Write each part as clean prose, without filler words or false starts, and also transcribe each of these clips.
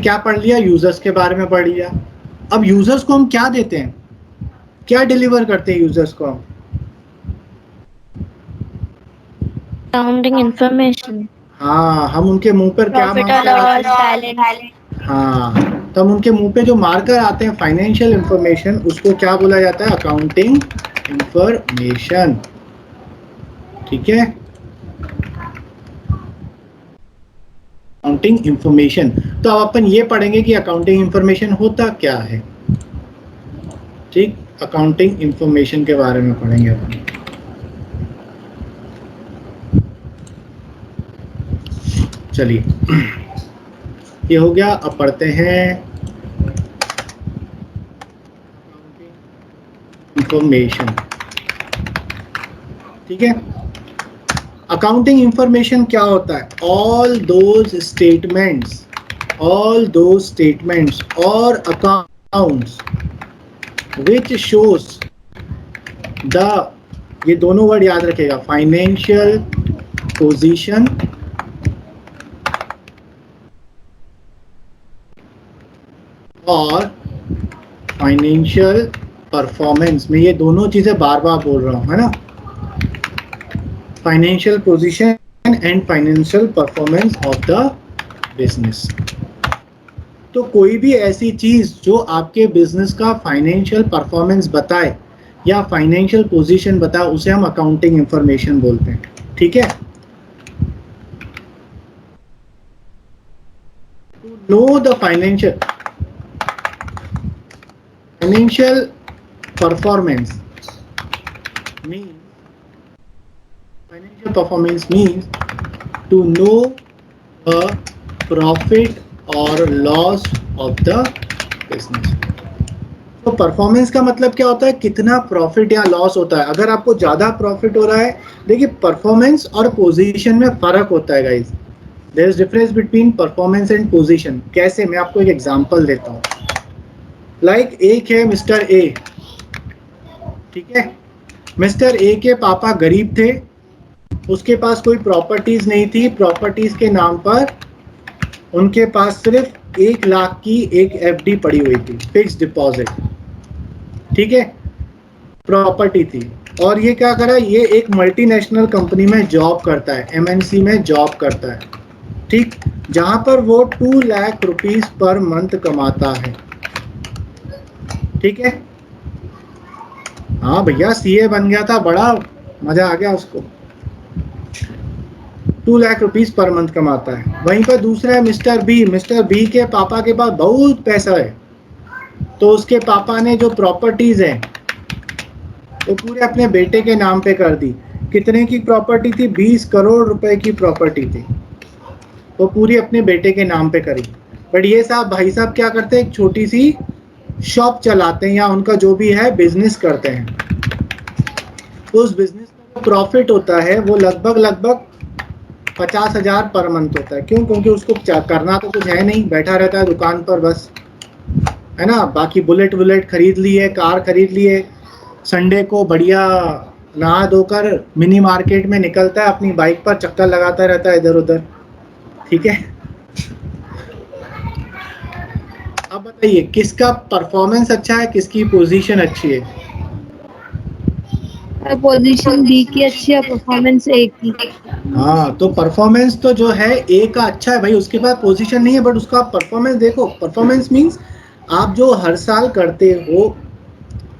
क्या पढ़ लिया, यूजर्स के बारे में पढ़ लिया। अब यूजर्स को हम क्या देते हैं, क्या डिलीवर करते हैं यूजर्स को हम? अकाउंटिंग इंफॉर्मेशन, हाँ, हम उनके मुंह पर क्या प्रॉफिट मार और कर आते लॉस, हैं? बैलेंस। हाँ, तब उनके मुंह पे जो मार्कर आते हैं फाइनेंशियल इंफॉर्मेशन, उसको क्या बोला जाता है? Accounting information. ठीक है, अकाउंटिंग इंफॉर्मेशन। तो अब अपन ये पढ़ेंगे कि अकाउंटिंग इंफॉर्मेशन होता क्या है। ठीक, अकाउंटिंग इंफॉर्मेशन के बारे में पढ़ेंगे अपन। चलिए, ये हो गया। अब पढ़ते हैं इंफॉर्मेशन। ठीक है, अकाउंटिंग इंफॉर्मेशन क्या होता है? ऑल दोज स्टेटमेंट्स और अकाउंट्स विच शोज द, ये दोनों वर्ड याद रखेगा, फाइनेंशियल पोजीशन और फाइनेंशियल परफॉर्मेंस। में ये दोनों चीजें बार बार बोल रहा हूं, है ना? Financial position and financial performance of the business. तो कोई भी ऐसी चीज जो आपके बिजनेस का फाइनेंशियल परफॉर्मेंस बताए या फाइनेंशियल पोजीशन बताए, उसे हम अकाउंटिंग इंफॉर्मेशन बोलते हैं। ठीक है, to know the financial performance mean, financial performance means to know the profit or loss of the business. तो परफॉर्मेंस का मतलब क्या होता है? कितना प्रॉफिट या लॉस होता है। अगर आपको ज्यादा प्रॉफिट हो रहा है, देखिए परफॉर्मेंस और पोजीशन में फर्क होता है guys. There is difference between performance and position. कैसे? मैं आपको एक एग्जांपल देता हूँ। लाइक एक है मिस्टर ए। ठीक है, मिस्टर ए के पापा गरीब थे, उसके पास कोई प्रॉपर्टीज नहीं थी। प्रॉपर्टीज के नाम पर उनके पास सिर्फ 1 लाख की एक एफडी पड़ी हुई थी, फिक्स डिपॉजिट। ठीक है, प्रॉपर्टी थी। और ये क्या करा, ये एक मल्टीनेशनल कंपनी में जॉब करता है, एमएनसी में जॉब करता है। ठीक, जहां पर वो 2 लाख रुपीस पर मंथ कमाता है। ठीक है, हाँ भैया सीए बन गया था, बड़ा मजा आ गया उसको। 2 लाख रुपीस पर मंथ कमाता है। वहीं पर दूसरा है मिस्टर बी। मिस्टर बी के पापा के पास बहुत पैसा है, तो उसके पापा ने जो प्रॉपर्टीज है वो पूरे अपने बेटे के नाम पे कर दी। कितने की प्रॉपर्टी थी? 20 करोड़ रुपए की प्रॉपर्टी थी, वो पूरी अपने बेटे के नाम पे करी। बट ये साहब, भाई साहब क्या करते हैं, एक छोटी सी शॉप चलाते हैं या उनका जो भी है बिजनेस करते हैं। तो उस बिजनेस का जो प्रॉफिट होता है वो लगभग 50,000 पर मंथ होता है। क्यों? क्योंकि उसको करना तो कुछ है नहीं, बैठा रहता है दुकान पर बस, है ना? बाकी बुलेट खरीद ली है, कार खरीद ली है, संडे को बढ़िया नहा धोकर मिनी मार्केट में निकलता है, अपनी बाइक पर चक्कर लगाता रहता है इधर उधर। ठीक है, अब बताइए किसका परफॉर्मेंस अच्छा है, किसकी पोजीशन अच्छी है? पोजीशन बी की अच्छी है, परफॉर्मेंस ए की। हाँ, तो परफॉर्मेंस तो जो है ए का अच्छा है भाई, उसके बाद पोजीशन नहीं है, बट उसका परफॉर्मेंस देखो। परफॉर्मेंस मींस आप जो हर साल करते हो,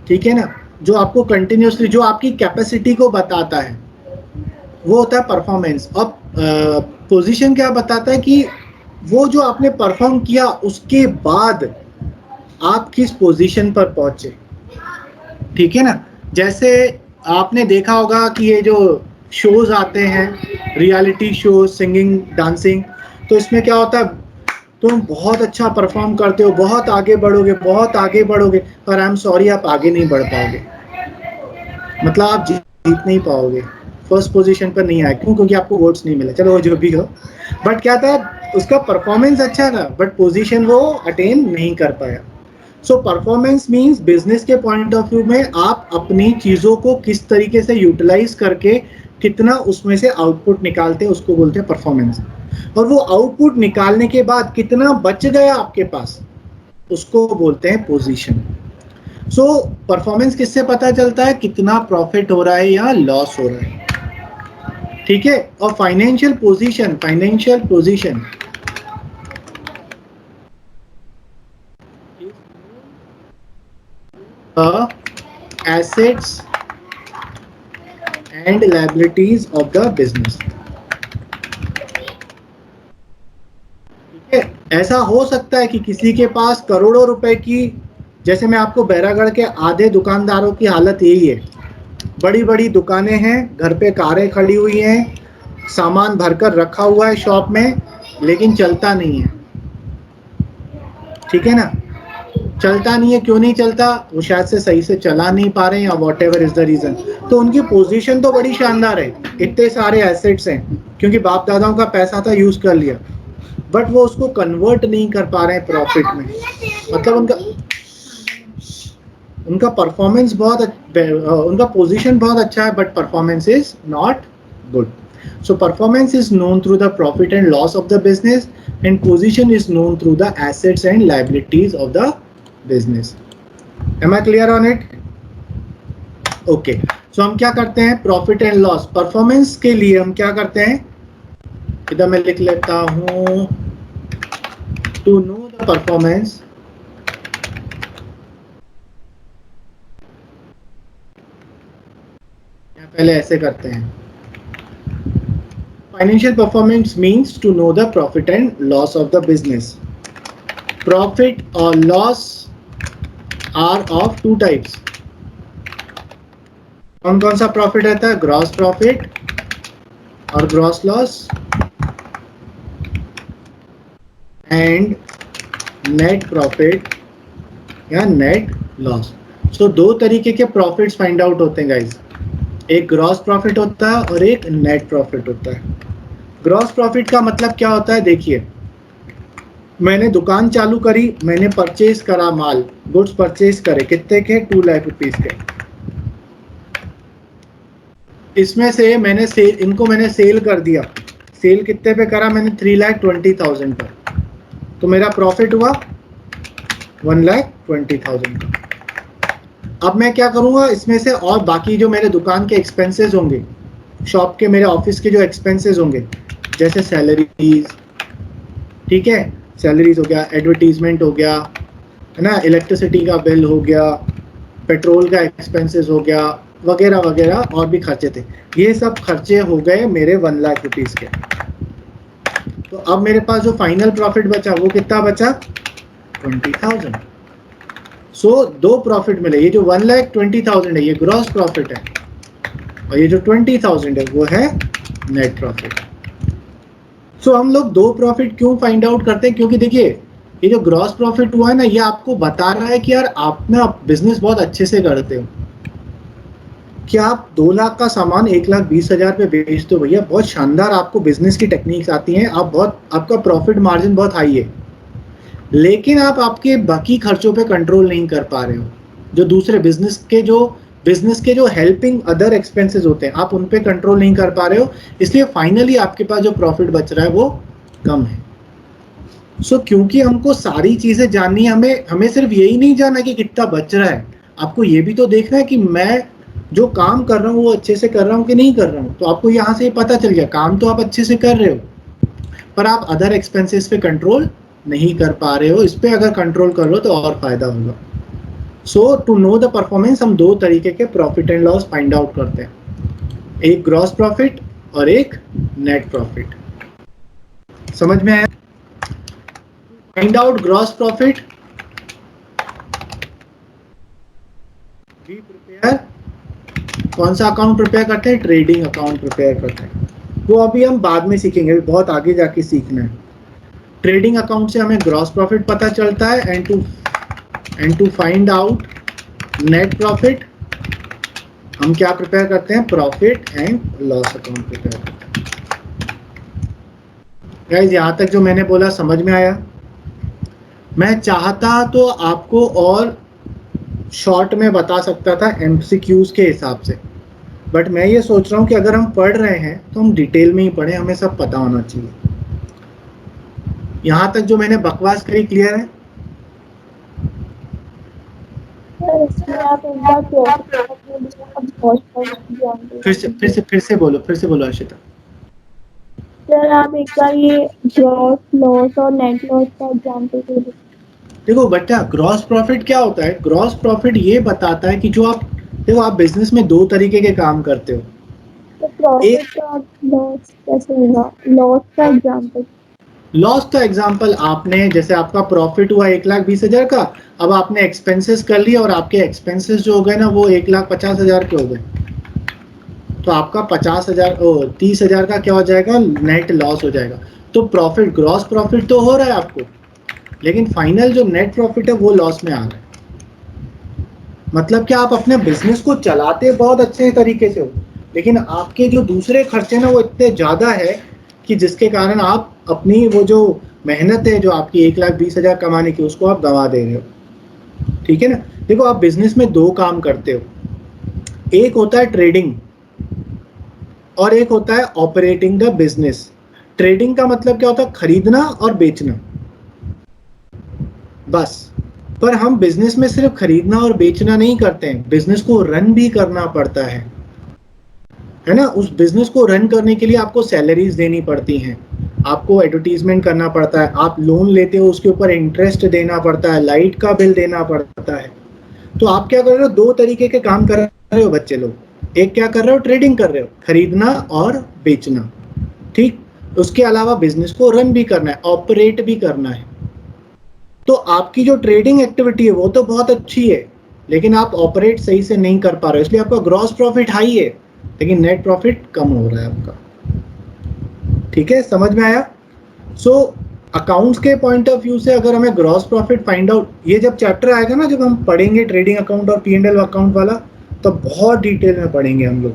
ठीक है ना, जो आपको कंटिन्यूसली, जो आपकी कैपेसिटी को बताता है, वो होता है परफॉर्मेंस। और पोजीशन क्या बताता है कि वो जो आपने परफॉर्म किया उसके बाद आप किस पोजीशन पर पहुंचे। ठीक है ना, जैसे आपने देखा होगा कि ये जो शोज आते हैं, रियलिटी शो, सिंगिंग, डांसिंग, तो इसमें क्या होता है, तुम बहुत अच्छा परफॉर्म करते हो, बहुत आगे बढ़ोगे, बहुत आगे बढ़ोगे, पर आई एम सॉरी, आप आगे नहीं बढ़ पाओगे। मतलब आप जीत नहीं पाओगे, फर्स्ट पोजीशन पर नहीं आए। क्यों? क्योंकि आपको वोट्स नहीं मिले। चलो वो जो भी हो, बट क्या था, उसका परफॉर्मेंस अच्छा था, बट पोजीशन वो अटेन नहीं कर पाया। सो परफॉर्मेंस मींस बिजनेस के पॉइंट ऑफ व्यू में आप अपनी चीजों को किस तरीके से यूटिलाइज करके कितना उसमें से आउटपुट निकालते हैं, उसको बोलते हैं परफॉर्मेंस। और वो आउटपुट निकालने के बाद कितना बच गया आपके पास, उसको बोलते हैं पोजीशन। सो परफॉर्मेंस किससे पता चलता है, कितना प्रॉफिट हो रहा है या लॉस हो रहा है, ठीक है। और financial position assets and liabilities of the business, ठीक है। ऐसा हो सकता है कि किसी के पास करोड़ों रुपए की, जैसे मैं आपको बैरागढ़ के आधे दुकानदारों की हालत यही है, बड़ी बड़ी दुकानें हैं, घर पे कारें खड़ी हुई हैं, सामान भरकर रखा हुआ है शॉप में, लेकिन चलता नहीं है, ठीक है ना। चलता नहीं है, क्यों नहीं चलता, वो शायद से सही से चला नहीं पा रहे हैं या whatever is the reason. तो उनकी पोजीशन तो बड़ी शानदार है, इतने सारे एसेट्स हैं, क्योंकि बाप दादाओं का पैसा था, यूज कर लिया, बट वो उसको कन्वर्ट नहीं कर पा रहे हैं प्रॉफिट में। मतलब उनका परफॉर्मेंस बहुत, उनका पोजीशन बहुत अच्छा है, but performance is not good. So performance is known through the profit and loss of the business, and position is known through the assets and liabilities of the business. Am I clear on it? Okay. So हम क्या करते हैं, profit and loss performance के लिए हम क्या करते हैं, इधर मैं लिख लेता हूं, टू नो द परफॉर्मेंस पहले ऐसे करते हैं। Financial performance means to know the profit and loss of the business. Profit or loss are of two types. कौन कौन सा प्रॉफिट रहता है, ग्रॉस प्रॉफिट और gross loss, and net profit या नेट लॉस। सो दो तरीके के प्रॉफिट्स फाइंड आउट होते हैं गाइज, एक ग्रॉस प्रॉफिट होता है और एक नेट प्रॉफिट होता है। ग्रॉस प्रॉफिट का मतलब क्या होता है, देखिए मैंने दुकान चालू करी, मैंने परचेज करा माल, गुड्स परचेज करे, कितने के, 2 लाख रुपीस के, इसमें से मैंने इनको मैंने सेल कर दिया, सेल कितने पे करा मैंने, 3,20,000 पर, तो मेरा प्रॉफिट हुआ 1,20,000 का। अब मैं क्या करूंगा, इसमें से और बाकी जो मेरे दुकान के एक्सपेंसेस होंगे, शॉप के मेरे ऑफिस के जो एक्सपेंसेस होंगे, जैसे सैलरीज, ठीक है, सैलरीज हो गया, एडवर्टीजमेंट हो गया, है ना, इलेक्ट्रिसिटी का बिल हो गया, पेट्रोल का एक्सपेंसेस हो गया, वगैरह वगैरह, और भी खर्चे थे, ये सब खर्चे हो गए मेरे 1 लाख रुपीस के। तो अब मेरे पास जो फाइनल प्रॉफिट बचा वो कितना बचा, 20,000। सो दो प्रॉफिट मिले, ये जो 1,20,000 है ये ग्रॉस प्रॉफिट है, और ये जो 20,000 है वो है नेट प्रॉफिट। सो हम लोग दो प्रॉफिट क्यों फाइंड आउट करते हैं, क्योंकि देखिए ये जो ग्रॉस प्रॉफिट हुआ है ना, ये आपको बता रहा है कि यार आप ना बिजनेस बहुत अच्छे से करते हो, कि आप 2 लाख का सामान 1,20,000 पे बेचते हो, भैया बहुत शानदार, आपको बिजनेस की टेक्निक्स आती हैं, आप बहुत, आपका प्रॉफिट मार्जिन बहुत हाई है, लेकिन आप आपके बाकी खर्चों पे कंट्रोल नहीं कर पा रहे हो, जो दूसरे बिजनेस के जो हेल्पिंग अदर एक्सपेंसेस होते हैं, आप उन पे कंट्रोल नहीं कर पा रहे हो, इसलिए फाइनली आपके पास जो प्रॉफिट बच रहा है वो कम है। सो क्योंकि हमको सारी चीजें जाननी है, हमें सिर्फ यही नहीं जानना कि कितना बच रहा है, आपको ये भी तो देखना है कि मैं जो काम कर रहा हूँ वो अच्छे से कर रहा हूँ कि नहीं कर रहा हूँ। तो आपको यहाँ से पता चल गया, काम तो आप अच्छे से कर रहे हो, पर आप अदर एक्सपेंसेस पे कंट्रोल नहीं कर पा रहे हो, इस पे अगर कंट्रोल कर लो तो और फायदा होगा। सो टू नो द परफॉर्मेंस हम दो तरीके के profit and loss find out करते हैं, एक ग्रॉस प्रॉफिट और एक नेट प्रॉफिट। समझ में आया? Find out gross profit, be prepare, कौन सा अकाउंट प्रिपेयर करते हैं, ट्रेडिंग अकाउंट प्रिपेयर करते हैं, वो अभी हम बाद में सीखेंगे, बहुत आगे जाके सीखना है। ट्रेडिंग अकाउंट से हमें ग्रॉस प्रॉफिट पता चलता है, and to find out net profit हम क्या प्रिपेयर करते हैं, profit and loss account prepare करते हैं। गाइस यहाँ तक जो मैंने बोला समझ में आया? मैं चाहता तो आपको और शॉर्ट में बता सकता था एमसीक्यूज के हिसाब से, बट मैं ये सोच रहा हूँ कि अगर हम पढ़ रहे हैं तो हम डिटेल में ही पढ़ें, हमें सब पता होना चाहिए। यहाँ तक जो मैंने बकवास करी क्लियर है? सर इसमें आप एक बार प्रॉफिट अपने लिए आप बहुत जानते हैं। फिर से बोलो अर्शिता। सर आप एक बार ये ग्रॉस लॉस और नेट लॉस का एग्जांपल दे दीजिए। देखो बेटा, ग्रॉस प्रॉफिट क्या होता है? ग्रॉस प्रॉफिट ये बताता है कि जो आप, देखो आप बिजनेस में दो तरीके के काम करते हो। तो प्रॉफिट का लॉस कैसे होगा? लॉस का एग्जांपल। लॉस का एग्जांपल आपने, जैसे आपका प्रॉफिट हुआ 1,20,000 का, अब आपने एक्सपेंसेस कर लिए और आपके एक्सपेंसेस जो हो गए ना वो 1,50,000 के हो गए, तो आपका 30,000 का क्या हो जाएगा? नेट लॉस हो जाएगा। तो प्रॉफिट, ग्रॉस प्रॉफिट तो हो रहा है आपको, लेकिन फाइनल जो नेट प्रॉफिट है वो लॉस में आ रहा है। मतलब कि आप अपने बिजनेस को चलाते बहुत अच्छे तरीके से हो, लेकिन आपके जो दूसरे खर्चे ना वो इतने ज़्यादा है कि जिसके कारण आप अपनी वो जो मेहनत है जो आपकी 1,20,000 कमाने की, उसको आप गंवा दे रहे हो। ठीक है ना? देखो आप बिजनेस में दो काम करते हो, एक होता है ट्रेडिंग और एक होता है ऑपरेटिंग द बिजनेस। ट्रेडिंग का मतलब क्या होता है? खरीदना और बेचना, बस। पर हम बिजनेस में सिर्फ खरीदना और बेचना नहीं करते हैं, बिजनेस को रन भी करना पड़ता है ना? उस बिजनेस को रन करने के लिए आपको सैलरीज देनी पड़ती हैं, आपको एडवर्टीजमेंट करना पड़ता है, आप लोन लेते हो उसके ऊपर इंटरेस्ट देना पड़ता है, लाइट का बिल देना पड़ता है। तो आप क्या कर रहे हो? दो तरीके के काम कर रहे हो बच्चे लोग। एक क्या कर रहे हो? ट्रेडिंग कर रहे हो, खरीदना और बेचना। ठीक, उसके अलावा बिजनेस को रन भी करना है, ऑपरेट भी करना है। तो आपकी जो ट्रेडिंग एक्टिविटी है वो तो बहुत अच्छी है, लेकिन आप ऑपरेट सही से नहीं कर पा रहे हो, इसलिए आपका ग्रॉस प्रॉफिट हाई है लेकिन नेट प्रॉफिट कम हो रहा है आपका। ठीक है, समझ में आया? सो अकाउंट्स के पॉइंट ऑफ व्यू से अगर हमें ग्रॉस प्रॉफिट फाइंड आउट, ये जब चैप्टर आएगा ना, जब हम पढ़ेंगे ट्रेडिंग अकाउंट और P&L अकाउंट वाला, तो बहुत डिटेल में पढ़ेंगे हम लोग।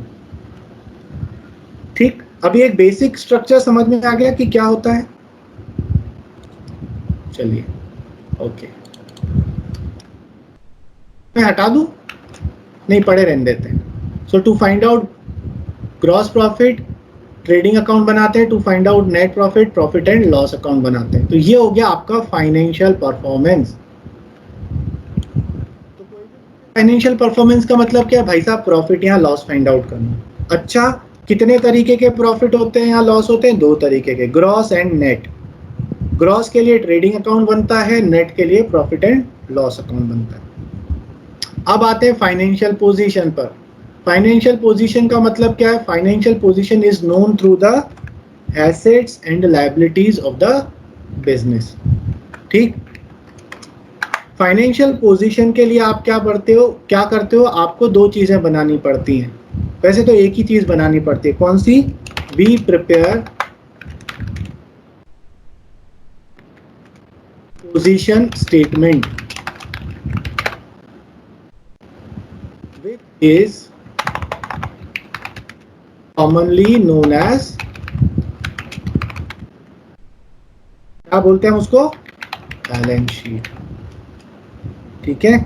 ठीक, अभी एक बेसिक स्ट्रक्चर समझ में आ गया कि क्या होता है? चलिए, ओके, मैं हटा दूं? नहीं, पढ़े रहने देते हैं। So to find out gross profit, trading account बनाते हैं। To find out net profit, profit and loss account बनाते हैं। तो ये हो गया आपका फाइनेंशियल परफॉर्मेंस। फाइनेंशियल परफॉर्मेंस का मतलब क्या है भाई साहब? प्रॉफिट या लॉस फाइंड आउट करना। अच्छा, कितने तरीके के प्रॉफिट होते हैं या लॉस होते हैं? दो तरीके के, ग्रॉस एंड नेट। ग्रॉस के लिए ट्रेडिंग अकाउंट बनता है, नेट के लिए प्रॉफिट एंड लॉस अकाउंट बनता है। अब आते हैं फाइनेंशियल पोजीशन पर। फाइनेंशियल पोजीशन का मतलब क्या है? Financial position is known through the assets and liabilities of the business. ठीक, फाइनेंशियल पोजीशन के लिए आप क्या करते हो? आपको दो चीजें बनानी पड़ती हैं। वैसे तो एक ही चीज बनानी पड़ती है, कौन सी? We prepare position statement which is commonly known as, क्या बोलते हैं उसको? Balance sheet. ठीक है,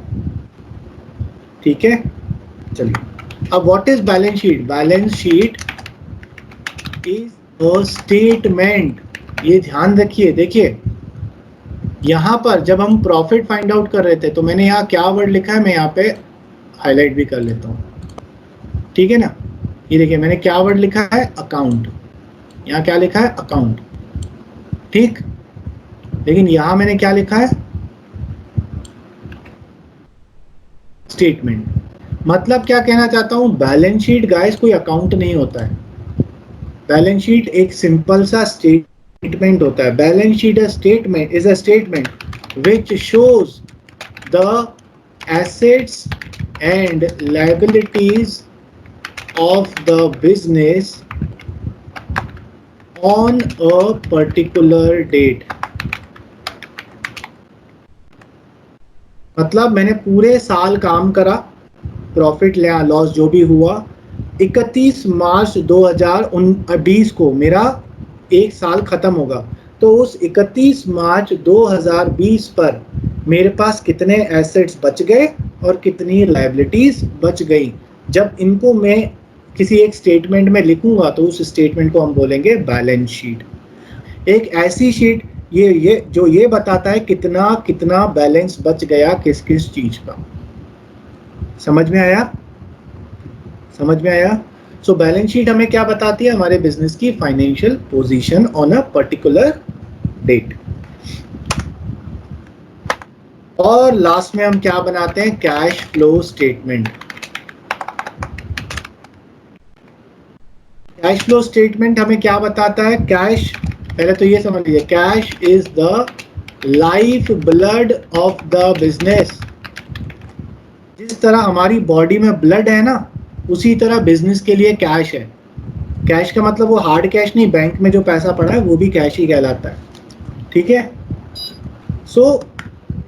ठीक है, चलिए। अब what is balance sheet? Balance sheet is a statement. ये ध्यान रखिए, देखिए यहां पर जब हम प्रॉफिट फाइंड आउट कर रहे थे तो मैंने यहाँ क्या वर्ड लिखा है, मैं यहाँ पे हाईलाइट भी कर लेता हूँ। ठीक है ना? ये देखिए मैंने क्या वर्ड लिखा है? अकाउंट। यहाँ क्या लिखा है? अकाउंट। ठीक, लेकिन यहां मैंने क्या लिखा है? स्टेटमेंट। मतलब क्या कहना चाहता हूं? बैलेंस शीट गाइस कोई अकाउंट नहीं होता है। बैलेंस शीट एक सिंपल सा स्टेटमेंट होता है। Balance sheet is a statement which shows the assets and liabilities of the business on a particular date। मतलब मैंने पूरे साल काम करा, प्रॉफिट या लॉस जो भी हुआ, 31 मार्च 2020 को मेरा एक साल खत्म होगा। तो उस 31 मार्च 2020 पर मेरे पास कितने एसेट्स बच गए और कितनी लायबिलिटीज बच गई। जब इनको मैं किसी एक स्टेटमेंट में लिखूंगा तो उस स्टेटमेंट को हम बोलेंगे बैलेंस शीट। एक ऐसी शीट ये बताता है कितना कितना बैलेंस बच गया किस किस चीज का। समझ में आया? समझ में आया? सो बैलेंस शीट हमें क्या बताती है? हमारे बिजनेस की financial position on a particular date. और लास्ट में हम क्या बनाते हैं? Cash flow statement. Cash flow statement हमें क्या बताता है? कैश, पहले तो ये समझ लीजिए, cash is the life blood of the business. जिस तरह हमारी बॉडी में ब्लड है ना, उसी तरह बिजनेस के लिए कैश है। कैश का मतलब वो हार्ड कैश नहीं, बैंक में जो पैसा पड़ा है वो भी कैश ही कहलाता है। ठीक है? सो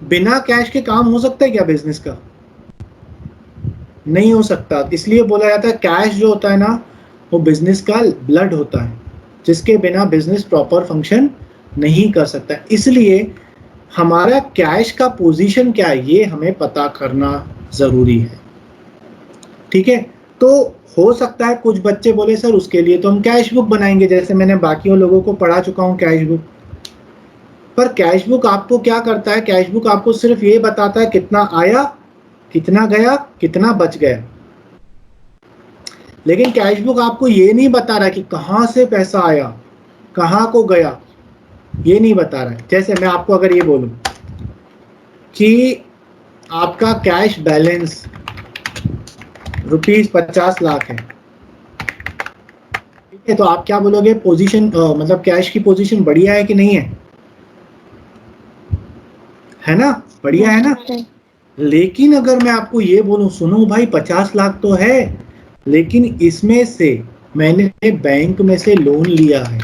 बिना कैश के काम हो सकता है क्या बिजनेस का? नहीं हो सकता। इसलिए बोला जाता है कैश जो होता है ना, वो बिजनेस का ब्लड होता है, जिसके बिना बिजनेस प्रॉपर फंक्शन नहीं कर सकता। इसलिए हमारा कैश का पोजीशन क्या है, ये हमें पता करना जरूरी है। ठीक है? तो हो सकता है कुछ बच्चे बोले सर उसके लिए तो हम कैश बुक बनाएंगे, जैसे मैंने बाकियों लोगों को पढ़ा चुका हूं कैश बुक। पर कैश बुक आपको क्या करता है? कैश बुक आपको सिर्फ ये बताता है कितना आया, कितना गया, कितना बच गया। लेकिन कैश बुक आपको ये नहीं बता रहा कि कहां से पैसा आया, कहां को गया, ये नहीं बता रहा है। जैसे मैं आपको अगर ये बोलूं कि आपका कैश बैलेंस ₹50 लाख है, ठीक है, तो आप क्या बोलोगे? पोजीशन मतलब कैश की पोजीशन बढ़िया है कि नहीं है? है ना? बढ़िया है ना? लेकिन अगर मैं आपको ये बोलूं, सुनो भाई 50 लाख तो है, लेकिन इसमें से मैंने बैंक में से लोन लिया है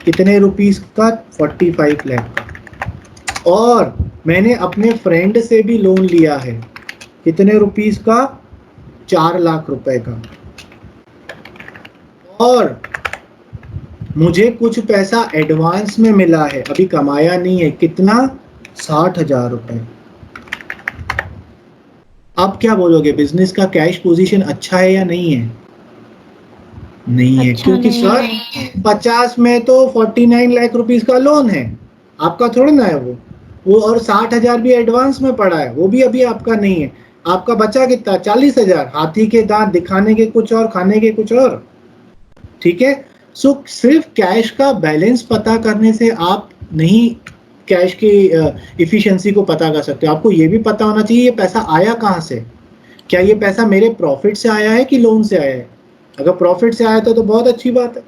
कितने रुपीस का? 45 लाख का। और मैंने अपने फ्रेंड से भी लोन लिया है कितने रुपीस का? 4 लाख रुपए का। और मुझे कुछ पैसा एडवांस में मिला है, अभी कमाया नहीं है, कितना? 60,000 रुपए। अब क्या बोलोगे? बिजनेस का कैश पोजीशन अच्छा है या नहीं है? नहीं है, अच्छा क्योंकि नहीं सर है। 50 में तो 49 लाख रुपीस का लोन है, आपका थोड़ा ना है वो। और 60,000 भी एडवांस में पड़ा है, वो भी अभी आपका नहीं है। आपका बचा कितना? 40,000। हाथी के दांत दिखाने के कुछ और, खाने के कुछ और। ठीक है? सो सिर्फ कैश का बैलेंस पता करने से आप नहीं कैश की इफिशिएंसी को पता कर सकते हो। आपको ये भी पता होना चाहिए ये पैसा आया कहाँ से। क्या ये पैसा मेरे प्रॉफिट से आया है कि लोन से आया है? अगर प्रॉफिट से आया तो बहुत अच्छी बात है।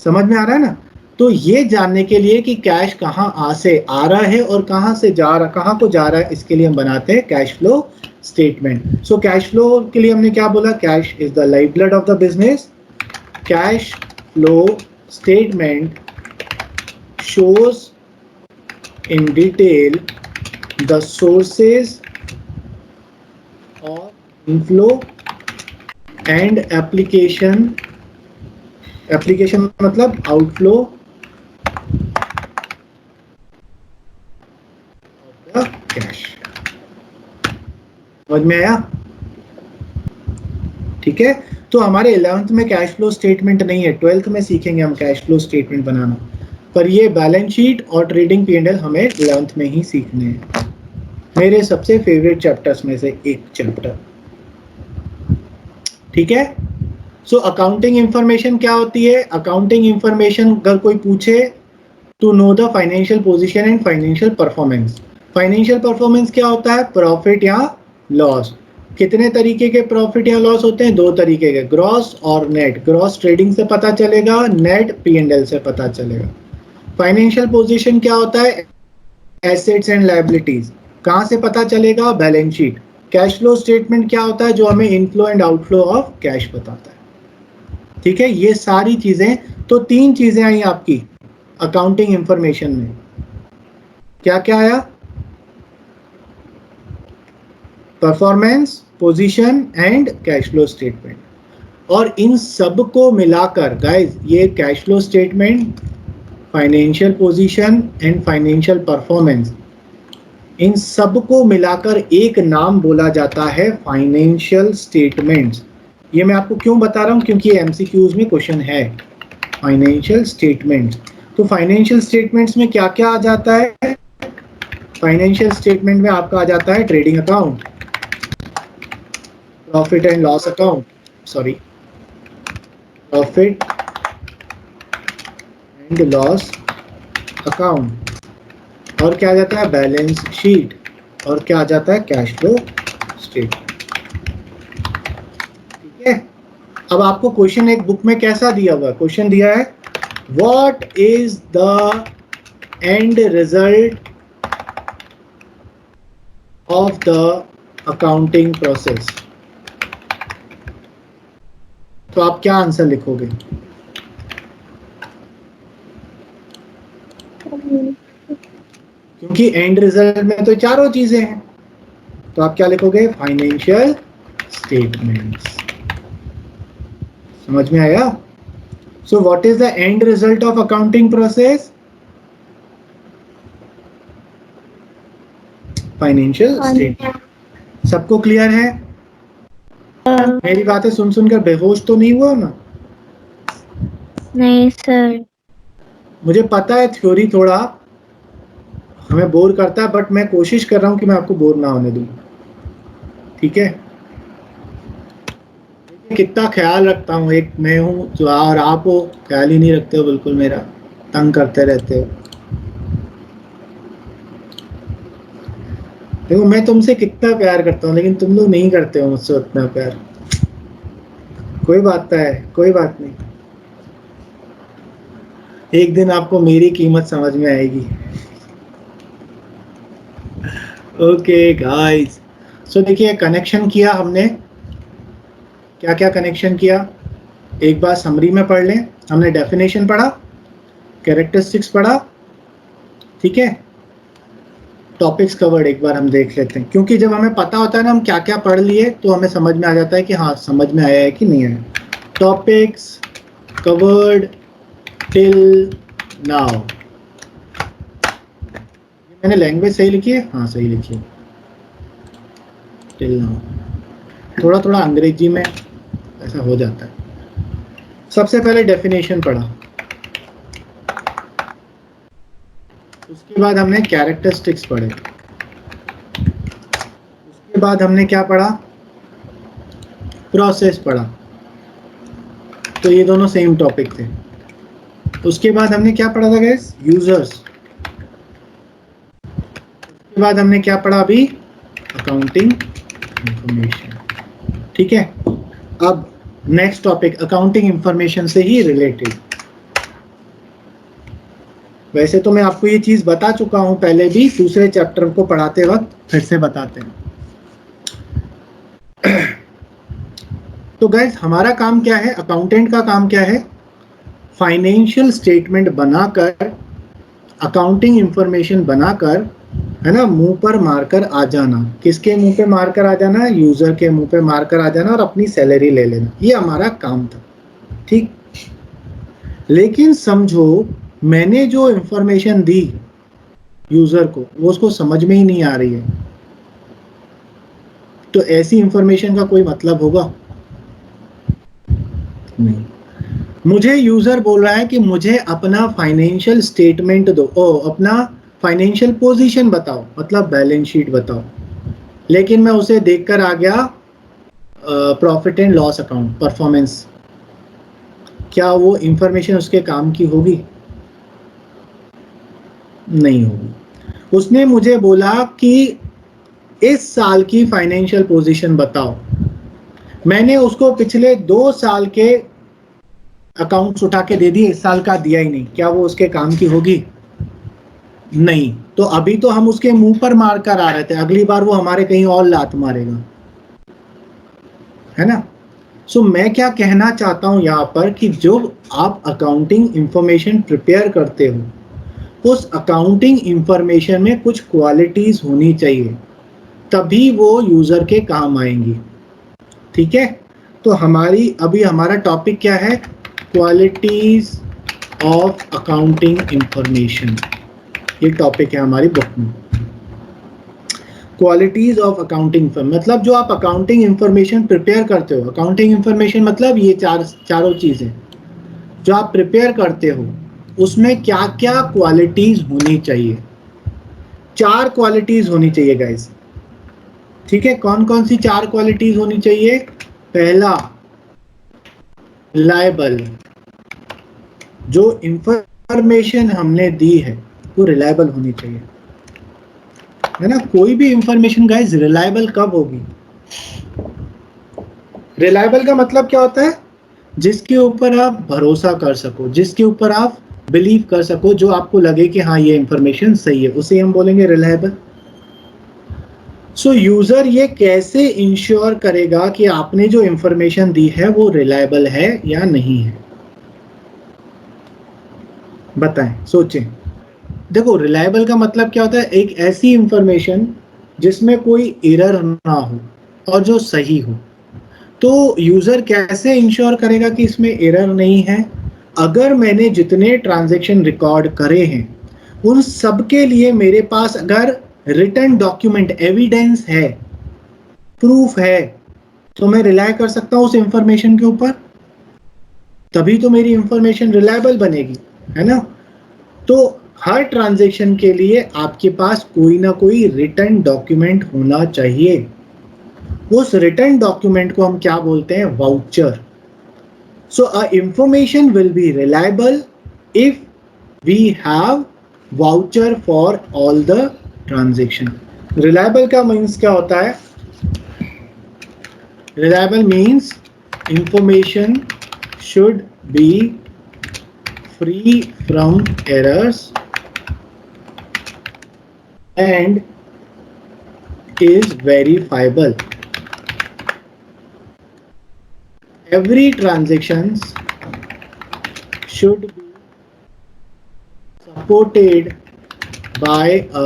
समझ में आ रहा है ना? तो ये जानने के लिए कि कैश कहाँ से आ रहा है और कहाँ से जा रहा, कहाँ को जा रहा है, इसके लिए हम बनाते हैं cash flow statement. So cash flow के लिए हमने क्या बोला? Cash is the life blood of the business. Cash flow statement shows in detail the sources of inflow and application मतलब outflow of the cash। समझ में आया? ठीक है? तो हमारे 11th में कैश फ्लो स्टेटमेंट नहीं है, 12th में सीखेंगे हम कैश फ्लो स्टेटमेंट बनाना। पर ये बैलेंस शीट और ट्रेडिंग P&L हमें 11th में ही सीखने हैं। मेरे सबसे फेवरेट चैप्टर्स में से एक चैप्टर। ठीक है? सो अकाउंटिंग इंफॉर्मेशन क्या होती है? अकाउंटिंग इंफॉर्मेशन अगर कोई पूछे, to know the financial position and financial performance. Financial performance क्या होता है? प्रॉफिट या लॉस। कितने तरीके के प्रॉफिट या लॉस होते हैं? 2 तरीके के, ग्रॉस और नेट। ग्रॉस ट्रेडिंग से पता चलेगा, नेट P&L से पता चलेगा। फाइनेंशियल पोजीशन क्या होता है? Assets and liabilities. कहां से पता चलेगा? Balance sheet. Cash flow statement क्या होता है? जो हमें inflow and outflow of cash बताता है। ठीक है? ये सारी चीजें, तो 3 चीजें आई आपकी अकाउंटिंग इंफॉर्मेशन में। क्या क्या आया? Performance, position and cash flow statement. और इन सब को मिलाकर गाइस, ये cash flow statement, financial position and financial performance, इन सब को मिलाकर एक नाम बोला जाता है फाइनेंशियल स्टेटमेंट्स। ये मैं आपको क्यों बता रहा हूं? क्योंकि एमसीक्यूज में क्वेश्चन है फाइनेंशियल स्टेटमेंट्स। तो फाइनेंशियल स्टेटमेंट्स में क्या क्या आ जाता है? फाइनेंशियल स्टेटमेंट में आपका आ जाता है trading account, profit and loss account, sorry profit and loss account, और क्या आ जाता है? बैलेंस शीट, और क्या आ जाता है? Cash flow statement. ठीक है, अब आपको क्वेश्चन एक बुक में कैसा दिया हुआ है? क्वेश्चन दिया है what is the end result of the accounting process. तो आप क्या आंसर लिखोगे? क्योंकि एंड रिजल्ट में तो चारों चीजें हैं, तो आप क्या लिखोगे? Financial statements. समझ में आया? So what is the end result of accounting process? Financial statement. सबको क्लियर है? मेरी बातें सुन सुनकर बेहोश तो नहीं हुआ ना? नहीं सर। मुझे पता है थ्योरी थोड़ा हमें बोर करता है, बट मैं कोशिश कर रहा हूं कि मैं आपको बोर ना होने दूं। ठीक है, कितना ख्याल रखता हूँ, एक मैं हूँ जो, और आप हो ख्याल ही नहीं रखते हो बिल्कुल, मेरा तंग करते रहते हो। देखो मैं तुमसे कितना प्यार करता हूँ, लेकिन तुम लोग नहीं करते हो मुझसे उतना प्यार। कोई बात है, कोई बात नहीं, एक दिन आपको मेरी कीमत समझ में आएगी। ओके गाइस, सो देखिए कनेक्शन किया हमने, क्या क्या कनेक्शन किया एक बार समरी में पढ़ लें। हमने डेफिनेशन पढ़ा, कैरेक्टरिस्टिक्स पढ़ा, ठीक है, टॉपिक्स कवर्ड एक बार हम देख लेते हैं, क्योंकि जब हमें पता होता है ना हम क्या क्या पढ़ लिए, तो हमें समझ में आ जाता है कि हाँ समझ में आया है कि नहीं आया। Topics covered till now. मैंने लैंग्वेज सही लिखी है? हाँ सही लिखी है, टिल नाउ। थोड़ा थोड़ा अंग्रेजी में ऐसा हो जाता है। सबसे पहले डेफिनेशन पढ़ा, उसके बाद हमने कैरेक्टरिस्टिक्स पढ़े, उसके बाद हमने क्या पढ़ा? प्रोसेस पढ़ा। तो ये दोनों सेम टॉपिक थे। उसके बाद हमने क्या पढ़ा था गाइस? यूजर्स। उसके बाद हमने क्या पढ़ा अभी? Accounting information. ठीक है, अब नेक्स्ट टॉपिक अकाउंटिंग इंफॉर्मेशन से ही रिलेटेड। वैसे तो मैं आपको ये चीज बता चुका हूं पहले भी, दूसरे चैप्टर को पढ़ाते वक्त फिर से बताते हैं। तो गाइस हमारा काम क्या है? अकाउंटेंट का काम क्या है? फाइनेंशियल स्टेटमेंट बनाकर, अकाउंटिंग इंफॉर्मेशन बनाकर, है ना, मुंह पर मारकर आ जाना। किसके मुंह पे मारकर आ जाना? यूजर के मुंह पे मारकर आ जाना और अपनी सैलरी ले लेना। ये हमारा काम था, ठीक। लेकिन समझो मैंने जो इंफॉर्मेशन दी यूजर को, वो उसको समझ में ही नहीं आ रही है, तो ऐसी इंफॉर्मेशन का कोई मतलब होगा? नहीं। मुझे यूजर बोल रहा है कि मुझे अपना फाइनेंशियल स्टेटमेंट दो, अपना फाइनेंशियल पोजीशन बताओ, मतलब बैलेंस शीट बताओ, लेकिन मैं उसे देखकर आ गया profit and loss account, performance. क्या वो इंफॉर्मेशन उसके काम की होगी? नहीं होगी। उसने मुझे बोला कि इस साल की फाइनेंशियल पोजीशन बताओ, मैंने उसको पिछले 2 साल के अकाउंट्स उठा के दे दिए, इस साल का दिया ही नहीं, क्या वो उसके काम की होगी? नहीं। तो अभी तो हम उसके मुंह पर मार कर आ रहे थे, अगली बार वो हमारे कहीं और लात मारेगा, है ना। सो मैं क्या कहना चाहता हूं यहां पर कि जो आप अकाउंटिंग इंफॉर्मेशन प्रिपेयर करते हो, उस अकाउंटिंग इंफॉर्मेशन में कुछ क्वालिटीज होनी चाहिए, तभी वो यूजर के काम आएंगी। ठीक है, तो हमारा टॉपिक क्या है? Qualities of accounting information. ये टॉपिक है हमारी बुक में, क्वालिटीज ऑफ अकाउंटिंग फर्म। मतलब जो आप अकाउंटिंग इंफॉर्मेशन प्रिपेयर करते हो, अकाउंटिंग इंफॉर्मेशन मतलब ये चारों चीजें जो आप प्रिपेयर करते हो, उसमें क्या क्या क्वालिटीज होनी चाहिए? 4 क्वालिटीज होनी चाहिए गाइस। ठीक है, कौन कौन सी 4 क्वालिटीज होनी चाहिए? पहला, रिलायबल। जो इंफॉर्मेशन हमने दी है वो रिलायबल होनी चाहिए, है ना। कोई भी इंफॉर्मेशन गाइस रिलायबल कब होगी? रिलायबल का मतलब क्या होता है? जिसके ऊपर आप भरोसा कर सको, जिसके ऊपर आप बिलीव कर सको, जो आपको लगे कि हाँ ये इंफॉर्मेशन सही है, उसे हम बोलेंगे रिलायबल। सो यूजर ये कैसे इंश्योर करेगा कि आपने जो इंफॉर्मेशन दी है वो रिलायबल है या नहीं है? बताएं, सोचें। देखो, रिलायबल का मतलब क्या होता है? एक ऐसी इंफॉर्मेशन जिसमें कोई एरर ना हो और जो सही हो। तो यूजर कैसे इंश्योर करेगा कि इसमें एरर नहीं है? अगर मैंने जितने ट्रांजैक्शन रिकॉर्ड करे हैं उन सब के लिए मेरे पास अगर रिटन डॉक्यूमेंट, एविडेंस है, प्रूफ है, तो मैं रिलाय कर सकता हूं उस इंफॉर्मेशन के ऊपर, तभी तो मेरी इंफॉर्मेशन रिलायबल बनेगी, है ना। तो हर ट्रांजैक्शन के लिए आपके पास कोई ना कोई रिटन डॉक्यूमेंट होना चाहिए। उस रिटन डॉक्यूमेंट को हम क्या बोलते हैं? Voucher. So our information will be reliable if we have voucher for all the transaction. Reliable का means क्या होता है? Reliable means information should be free from errors and is verifiable. Every transactions should be supported by a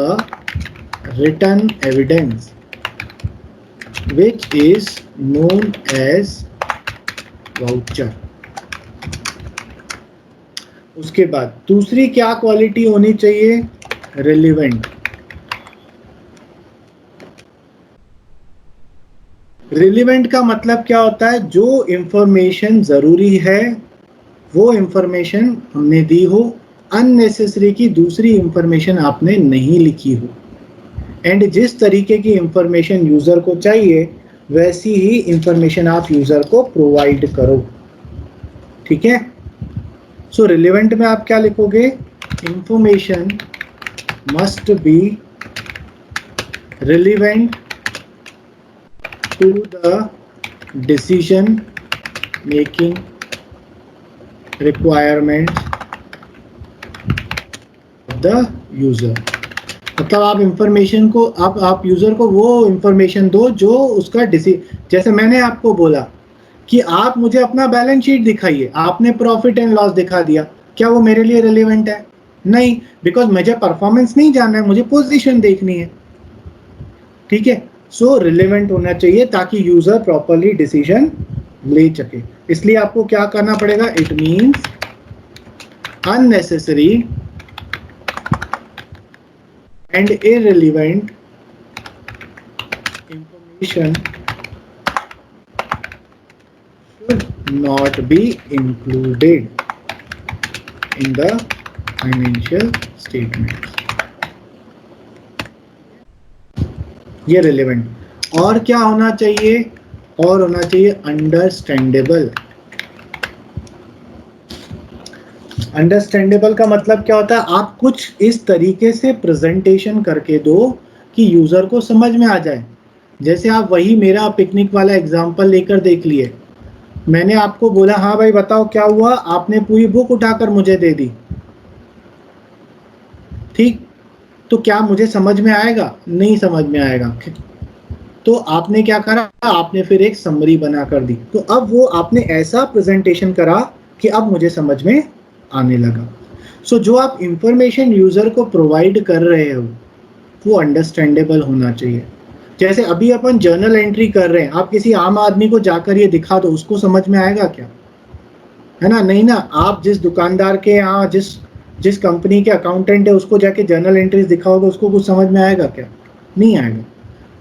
written evidence which is known as voucher. उसके बाद दूसरी क्या quality होनी चाहिए? रिलेवेंट। रिलेवेंट का मतलब क्या होता है? जो इंफॉर्मेशन जरूरी है वो इंफॉर्मेशन हमने दी हो, अननेसेसरी की दूसरी इंफॉर्मेशन आपने नहीं लिखी हो, एंड जिस तरीके की इंफॉर्मेशन यूजर को चाहिए वैसी ही इंफॉर्मेशन आप यूजर को प्रोवाइड करो। ठीक है। सो रिलेवेंट में आप क्या लिखोगे? Information must be relevant to the decision making requirements of the user। मतलब आप इंफॉर्मेशन को आप यूजर को वो इंफॉर्मेशन दो जो उसका जैसे मैंने आपको बोला कि आप मुझे अपना बैलेंस शीट दिखाइए, आपने प्रॉफिट एंड लॉस दिखा दिया, क्या वो मेरे लिए रिलेवेंट है? नहीं, बिकॉज मुझे परफॉर्मेंस नहीं जानना है, मुझे पोजीशन देखनी है। ठीक है। सो रिलेवेंट होना चाहिए ताकि यूजर प्रॉपरली डिसीजन ले सके। इसलिए आपको क्या करना पड़ेगा? It means unnecessary and irrelevant information should not be included in the financial statement. ये रिलेवेंट। और क्या होना चाहिए? और होना चाहिए अंडरस्टैंडेबल। अंडरस्टैंडेबल का मतलब क्या होता है? आप कुछ इस तरीके से प्रेजेंटेशन करके दो कि यूजर को समझ में आ जाए। जैसे आप वही मेरा पिकनिक वाला एग्जांपल लेकर देख लिए। मैंने आपको बोला हाँ भाई बताओ क्या हुआ, आपने पूरी बुक उठाकर मुझे दे दी। ठीक, तो क्या मुझे समझ में आएगा? नहीं समझ में आएगा। तो आपने क्या करा? आपने फिर एक समरी बना कर दी। तो अब वो आपने ऐसा प्रेजेंटेशन करा कि अब मुझे समझ में आने लगा। सो जो आप इंफॉर्मेशन यूजर को प्रोवाइड कर रहे हो वो अंडरस्टैंडेबल होना चाहिए। जैसे अभी अपन जर्नल एंट्री कर रहे हैं, आप किसी आम आदमी को जाकर ये दिखा दो, उसको समझ में आएगा क्या? है ना, नहीं ना। आप जिस दुकानदार के यहाँ जिस कंपनी के अकाउंटेंट है उसको जाके जर्नल एंट्रीज दिखाओगे, उसको कुछ समझ में आएगा क्या? नहीं आएगा।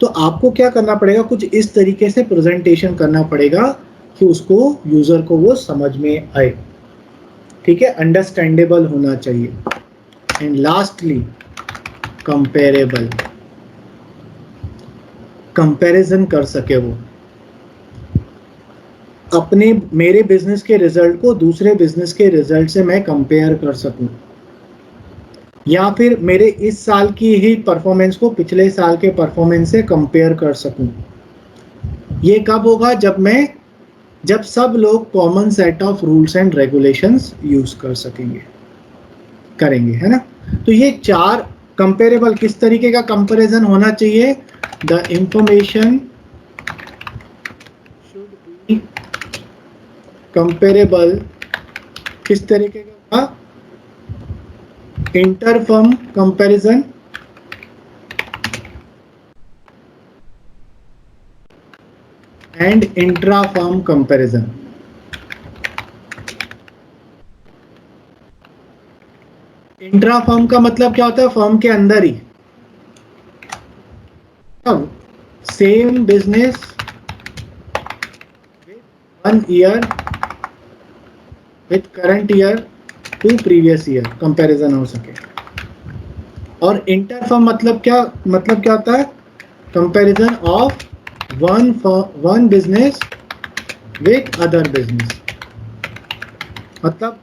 तो आपको क्या करना पड़ेगा? कुछ इस तरीके से प्रेजेंटेशन करना पड़ेगा कि उसको यूजर को वो समझ में आए। ठीक है, अंडरस्टैंडेबल होना चाहिए। एंड लास्टली कंपेरेबल, कंपैरिजन कर सके वो, अपने मेरे बिजनेस के रिजल्ट को दूसरे बिजनेस के रिजल्ट से मैं कंपेयर कर सकूं, या फिर मेरे इस साल की ही परफॉर्मेंस को पिछले साल के परफॉर्मेंस से कंपेयर कर सकूं। ये कब होगा? जब सब लोग common set of rules and regulations use करेंगे, है ना। तो ये 4 कंपेरेबल, किस तरीके का कंपैरिजन होना चाहिए? The information should be comparable, किस तरीके का? Inter firm comparison, and intra firm comparison. Intra firm का मतलब क्या होता है? फर्म के अंदर ही, अब same business 1 year with current year to previous year comparison हो सके। और इंटर फर्म मतलब क्या होता है? Comparison of one business with other business. मतलब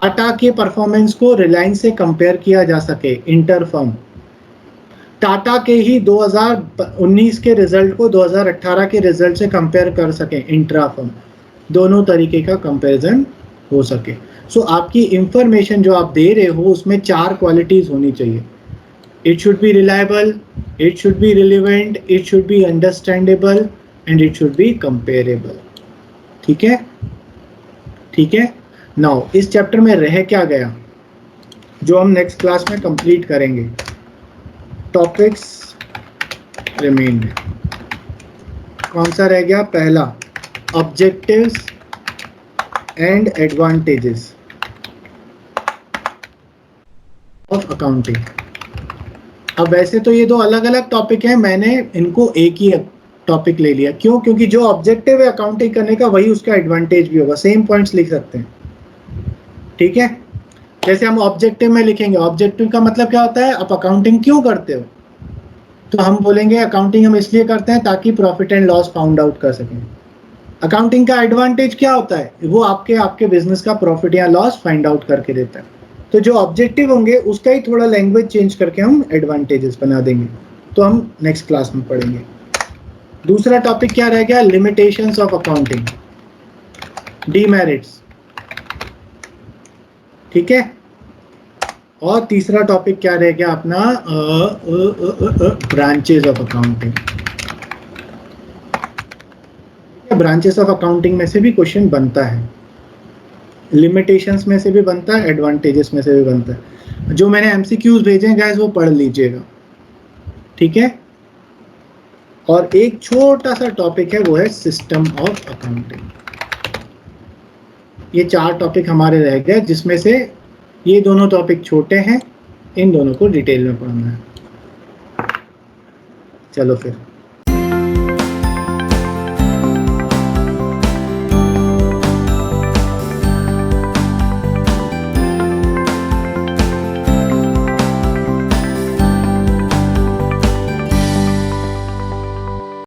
टाटा के परफॉर्मेंस को रिलायंस से कंपेयर किया जा सके, इंटर फर्म। टाटा के ही 2019 के रिजल्ट को 2018 के रिजल्ट से कंपेयर कर सके, इंट्रा फर्म। दोनों तरीके का कंपैरिजन हो सके। सो आपकी इंफॉर्मेशन जो आप दे रहे हो उसमें 4 क्वालिटीज होनी चाहिए। It should be reliable, it should be relevant, it should be understandable, and it should be comparable. ठीक है, ठीक है। नाउ इस चैप्टर में रह क्या गया जो हम नेक्स्ट क्लास में कंप्लीट करेंगे? Topics remained. कौन सा रह गया? पहला, objectives and advantages of accounting. अब वैसे तो ये 2 अलग अलग टॉपिक हैं, मैंने इनको एक ही टॉपिक ले लिया। क्यों? क्योंकि जो ऑब्जेक्टिव है अकाउंटिंग करने का, वही उसका एडवांटेज भी होगा। सेम पॉइंट्स लिख सकते हैं, ठीक है। जैसे हम ऑब्जेक्टिव में लिखेंगे, ऑब्जेक्टिव का मतलब क्या होता है? आप अकाउंटिंग क्यों करते हो? तो हम बोलेंगे अकाउंटिंग हम इसलिए करते हैं ताकि profit and loss found out कर सकें। अकाउंटिंग का एडवांटेज क्या होता है? वो आपके बिजनेस का प्रॉफिट या लॉस फाइंड आउट करके देता है। तो जो ऑब्जेक्टिव होंगे उसका ही थोड़ा लैंग्वेज चेंज करके हम एडवांटेजेस बना देंगे। तो हम नेक्स्ट क्लास में पढ़ेंगे। दूसरा टॉपिक क्या रह गया? लिमिटेशंस ऑफ अकाउंटिंग, डीमेरिट्स, ठीक है। और तीसरा टॉपिक क्या रह गया अपना? Branches of accounting. Branches of accounting में से भी क्वेश्चन बनता है, लिमिटेशंस में से भी बनता है, एडवांटेजेस में से भी बनता है। जो मैंने एमसीक्यूज भेजे हैं गाइस वो पढ़ लीजिएगा, ठीक है। और एक छोटा सा टॉपिक है, वो है सिस्टम ऑफ अकाउंटिंग। ये 4 टॉपिक हमारे रह गए, जिसमें से ये दोनों टॉपिक छोटे हैं, इन दोनों को डिटेल में पढ़ना है। चलो फिर।